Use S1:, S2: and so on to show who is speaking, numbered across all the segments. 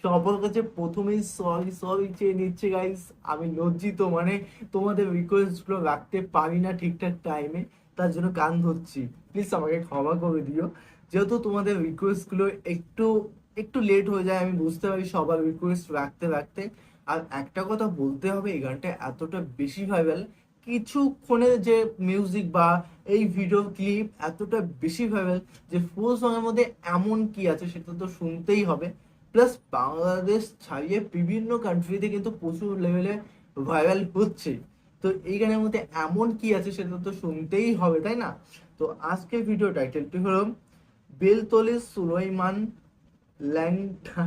S1: সবার কাছে প্রথমেই সরি সরি চেয়ে নিচ্ছে গাইস। আমি লজ্জিত, মানে তোমাদের রিকোয়েস্ট গুলো রাখতে পারি না ঠিকঠাক টাইমে, তার জন্য কান ধরছি। প্লিজ আমাকে ক্ষমা করে দিও। যেহেতু তোমাদের রিকোয়েস্ট গুলো একটু একটু লেট হয়ে যায়, আমি বুঝতে পারি সবার রিকোয়েস্ট রাখতে রাখতে। আর একটা কথা বলতে হবে, এই গানটা এতটা বেশি ভাইরাল, কিছুক্ষণের যে মিউজিক বা এই ভিডিও ক্লিপ এতটা বেশি ভাইরাল যে ফুল সং এর মধ্যে এমন কি আছে সেটা তো শুনতেই হবে। প্লাস বাংলাদেশ ছাড়িয়ে বিভিন্ন কান্ট্রিতে কিন্তু প্রচুর লেভেলে ভাইরাল হচ্ছে। তো এই গানের মধ্যে এমন কি আছে সেটা তো শুনতেই হবে, তাই না? তো আজকের ভিডিও টাইটেলটি হলো বেলতলি সুলাইমান ল্যাংটা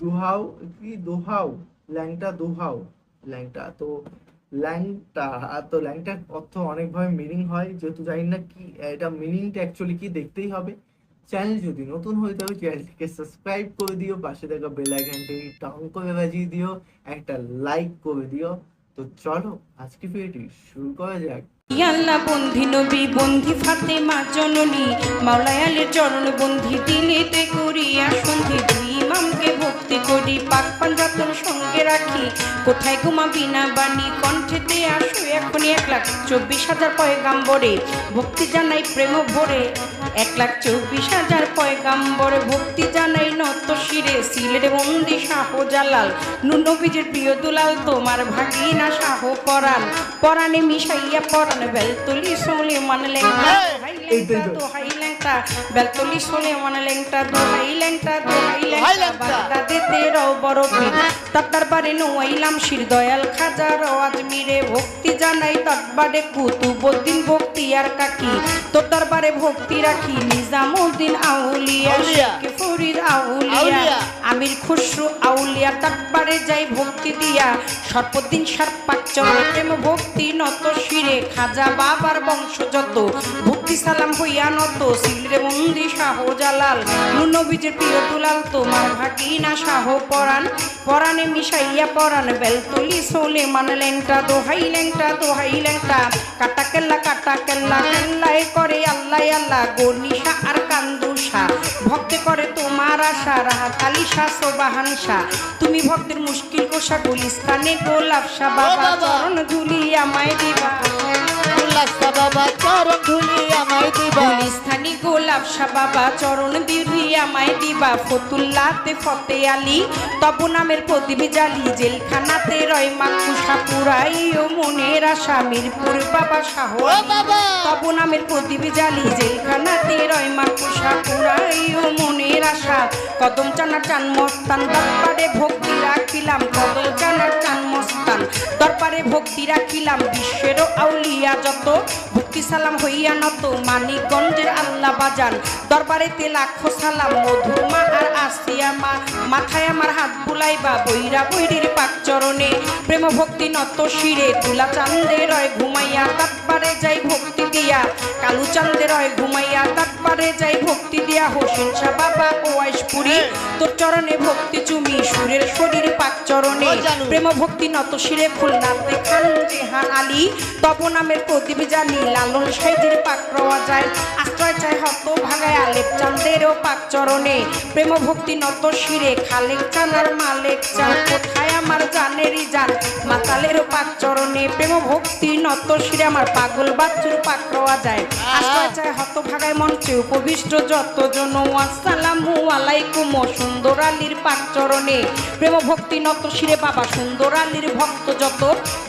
S1: দুহাও, কি দোহাও, ল্যাংটা দোহাও, ল্যাংটা তো ল্যাংটা। তো ল্যাংটার অর্থ অনেকভাবে মিনিং হয়, যেহেতু জানি না কি এটা মিনিংটা অ্যাকচুয়ালি কি, দেখতেই হবে। চ্যানেল যদি নতুন হয়ে থাকে চ্যানেলটিকে সাবস্ক্রাইব করে দিও, পাশে থাকা বেল আইকনটি টাউন করে বাজিয়ে দিও, একটা লাইক করে দিও। তো চলো আজকে ভিডিওটি শুরু করা যাক।
S2: আল্লাহ বন্ধি নবী বন্ধি ফাতেমা জননী মাওলায়ালের চরণ বন্ধি দিলেতে করিয়া সন্ধি দুই ইমামকে ভক্তি করি পাক পাঞ্জাতন সঙ্গে রাখি কোথায় ঘুমাবি না বাণী কণ্ঠেতে আসো এখনই 1,24,000 পয়গাম্বরে ভক্তি জানাই প্রেম ভরে 1,24,000 পয়গাম্বরে ভক্তি জানাই নত শিরে সিলেট বন্দি শাহ জালাল নবীজির প্রিয় দুলাল তোমার ভাগিনা শাহ পরাণ পরাণে মিশাইয়া পরাণ বেলতলি সুলাইমান ল্যাংটা দোহাই ল্যাংটা বেলতলি সুলাইমান ল্যাংটা দোহাই ল্যাংটা দোহাই ল্যাংটা বাগদাদেতে রও বড় পীর তার দরবারে নইলাম শির দয়াল খাজা রও আজমিরে ভক্তি জানাই দরবারে কুতুবউদ্দিন ভক্তি আর কাকি তোর দরবারে ভক্তি রাখি নিজামউদ্দিন আউলিয়া শেখ ফরিদ আউলিয়া আমির খুসরু আউলিয়া দরবারে যাই ভক্তি দিয়া সর্বদিন সারপাক চরণ প্রেম ভক্তি নত শিরে খাজা বাবার বংশ যত ভক্তি সালাম হইয়া নত সিলরে বন্দি শাহ জালাল নবীজির প্রিয় দুলাল তোমার ভাগিনা শাহ পরাণ পরাণে মিশাইয়া পরাণ বেলতলি সুলাইমান ল্যাংটা দোহাই ল্যাংটা দোহাই ল্যাংটা কাটা কেল্লা কেল্লায় করে আল্লাহ আল্লাহ গনিশা আর কান্দুষা ভক্তে করে তোমার আশা রাহাত আলী শাহ সোবাহান শাহ তুমি ভক্তের মুশকিল কোষা গুলিস্তানে গোলাপ শাহ বাবা চরণ ধুলি আমায় দিবা বাবা চরণ ধুলি আমায় দিবা গুলিস্তানি গোলাপ শাহ বাবা চরণ ধুলি আমায় দিবা ফতুল্লাতে ফতে আলী তব নামের প্রদীপ জালি জেলখানাতে রয় মাকুষা পুরাই ও মনের আশা মিরপুর বাবা শাহ তব নামের প্রদীপ জালি জেলখানাতে রয় মাকুষা পুরাই ও মনের আশা কদম চানার চান মস্তান দরবারে ভক্তি রাখিলাম কদম চানার চান মস্তান দরবারে ভক্তি রাখিলাম বিশ্বের আউলিয়া যত ভক্তি সালাম হইয়া নত মানিকগঞ্জের আল্লাহ বাজান দরবারেতে লাখো সালাম মধুর মা আর আসিয়া মা মাথায় আমার হাত বুলাইবা বৈরা বৈরির পাক চরণে প্রেম ভক্তি নত শিরে তুলা চান্দে রয় ঘুমাইয়া দরবারে যাই ভক্তি দিয়া কালু চান্দে রয় ঘুমাইয়া দরবারে যাই ভক্তি দিয়া হোসেন শাহ বাবা ওয়াইশপুরি তোর চরণে ভক্তি চুমি সুরের শরীর পাক চরণে প্রেম ভক্তি নত শিরে খুলনাতে খান জেহান আলী তব নামের প্রদীপ জানি লালন সাইজির পাক রওয়া যায় আশ্রয় চাই হত ভাগায় আলেপ চান্দেরও পাক চরণে প্রেম ভক্তি নত শিরে খালেক চানার মালেক চান কোথায় আমার জানেরই জান মাতালেরও পাক চরণে প্রেম ভক্তি নত শিরে আমার পাগল বাচ্চুর পাক রওয়া যায় আশ্রয় চাই হত ভাগায় মঞ্চে উপবিষ্ট যতজন আসসালামু আলাইকুম সুন্দর আলীর পাক চরণে প্রেম ভক্তি নত শিরে বাবা সুন্দর আলীর ভক্ত যত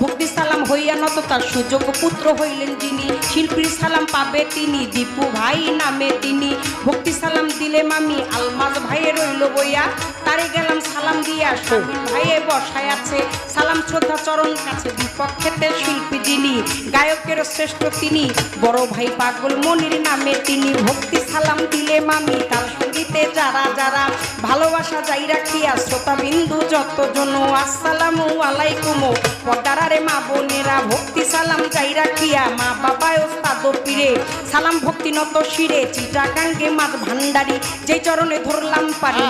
S2: ভক্তি সালাম হইয়া নত তার সুযোগ পুত্র হইলেন যিনি শিল্পীর সালাম পাবে তিনি দীপু ভাই নামে তিনি ভক্তি সালাম দিলে মামি আলমাজ ভাইয়ে রইল বইয়া তারে গেলাম সালাম দিয়া শামিম ভাইয়ে বসায় আছে সালাম শ্রদ্ধা চরণ কাছে দীপক খেতে শিল্পী যিনি গায়কের শ্রেষ্ঠ তিনি বড় ভাই পাগল মনির নামে তিনি ভক্তি সালাম দিলে মামি তার সঙ্গীতে যারা যারা ভালোবাসা যাই রাখিয়া শ্রোতা বিন্দু যতজন আসসালামু আলাইকুম পর্দারে মা বোনেরা ভক্তি সালাম যাই রাখিয়া মা বাবা ওস্তাদ পীরে সালাম ভক্তি নত শিরে চিটাগাঙ্গে মাছ ভান্ডারি যেই চরণে ধরলাম পারি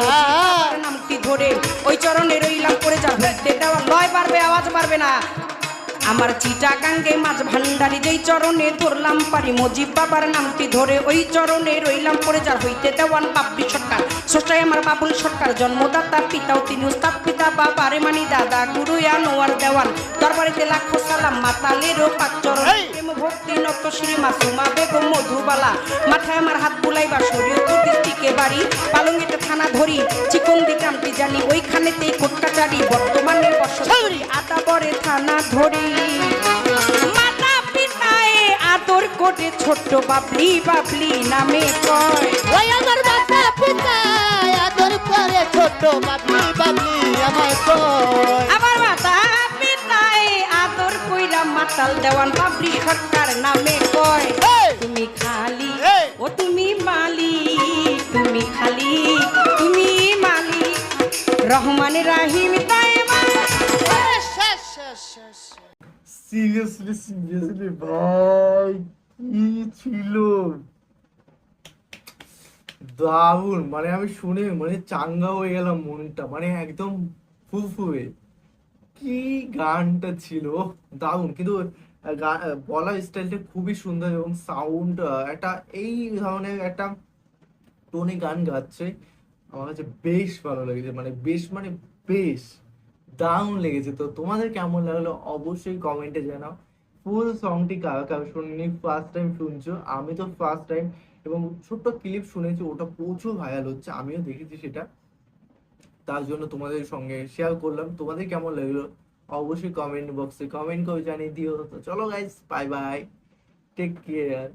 S2: নামটি ধরে ওই চরণে রইলাম পড়ে যা হইতে দেওয়া লয় পারবে আওয়াজ পারবে না আমার চিটাগাঙ্গে মাছ ভান্ডারি যেই চরণে ধরলাম পারি মজিব বাবার নামটি ধরে ওই চরণে রইলাম পড়ে যার হইতে দেওয়ান বাপি সরকার সরকার স্রষ্টাই আমার বাবুল সরকার জন্মদাতা পিতাও তিনি উস্তাদ পিতা বাবারে মানি দাদা গুরু আনোয়ার দেওয়ান দরবারেতে লাখো সালাম মাতালেরও পাকচরণ প্রেম ভক্তি নত শ্রী মাসুমা বেগম মধুবালা মাথায় আমার হাত বুলাইবা শরীয়তুর দৃষ্টিকে বাড়ি পালঙ্গিতে থানা ধরি চিকন্দি গ্রামটি জানি ওইখানেতেই কোর্ট কাচারি বর্তমানে বসতি আদাবরে থানা ধরি মাতা পিতায় আদর করে ছোট্ট বাবলি বাবলি নামে কয়
S3: ওই আমার মাতা পিতা আদর করে ছোট বাবলি বাবলি আমায় কয়
S2: আমার মাতা পিতায় আদর কইরা মাতাল দেওয়ান বাবলি সরকার নামে কয় তুমি খালি ও তুমি মালিক তুমি খালি তুমি মালিক রহমান রাহিম তাইবা
S1: সিরিয়াসলি ভাই কি ছিল দারুণ, মানে আমি শুনে মানে চাঙ্গা হয়ে গেলাম, মনটা মানে একদম ফুরফুরে। কি গানটা ছিল দারুণ, কিন্তু বলার স্টাইলটা খুবই সুন্দর এবং সাউন্ড একটা এই ধরনের একটা টোনে গান গাচ্ছে আমার কাছে বেশ ভালো লেগেছে, মানে বেশ দারুণ লেগেছে। তো তোমাদের কেমন লাগলো অবশ্যই কমেন্টে জানাও। ফুল সংটি কারা কারা শুনিনি, ফার্স্ট টাইম শুনছো, আমি তো ফার্স্ট টাইম, এবং ছোট্ট ক্লিপ শুনেছি, ওটা প্রচুর ভাইরাল হচ্ছে, আমিও দেখেছি সেটা, তার জন্য তোমাদের সঙ্গে শেয়ার করলাম। তোমাদের কেমন লাগলো অবশ্যই কমেন্ট বক্সে কমেন্ট করে জানিয়ে দিও। তো চলো guys, bye bye, take care.